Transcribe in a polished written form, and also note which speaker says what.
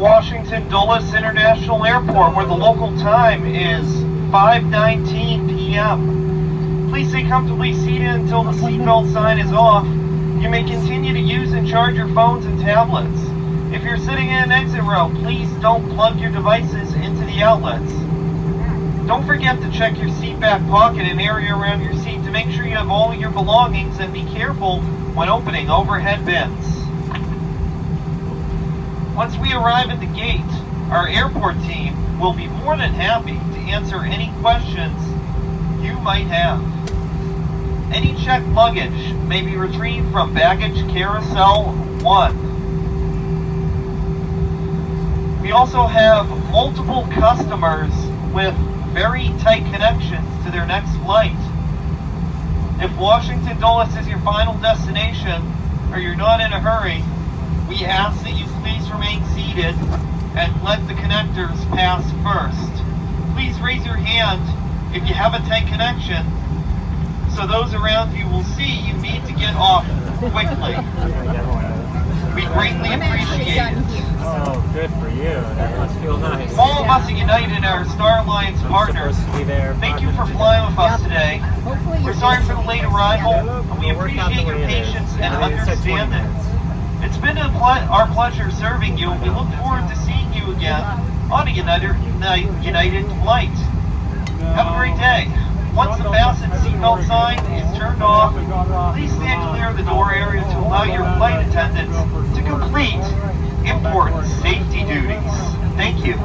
Speaker 1: Washington Dulles International Airport, where the local time is 5:19 p.m. Please stay comfortably seated until the seatbelt sign is off. You may continue to use and charge your phones and tablets. If you're sitting in an exit row, please don't plug your devices into the outlets. Don't forget to check your seat back pocket and area around your seat to make sure you have all your belongings, and be careful when opening overhead bins. Once we arrive at the gate, our airport team will be more than happy to answer any questions you might have. Any checked luggage may be retrieved from Baggage Carousel 1. We also have multiple customers with very tight connections to their next flight. If Washington Dulles is your final destination, or you're not in a hurry, we ask that you please remain seated and let the connectors pass first. Please raise your hand if you have a tight connection, so those around you will see you need to get off quickly. We greatly appreciate it.
Speaker 2: Oh, good for you. That must feel nice.
Speaker 1: All of us at United, our Star Alliance partners, thank you for flying with us today. We're sorry for the late arrival, and we appreciate your patience and understanding. It's been our pleasure serving you, and we look forward to seeing you again on a United flight. Have a great day. Once the fasten seatbelt sign is turned off, please stand clear of the door area to allow your flight attendants to complete important safety duties. Thank you.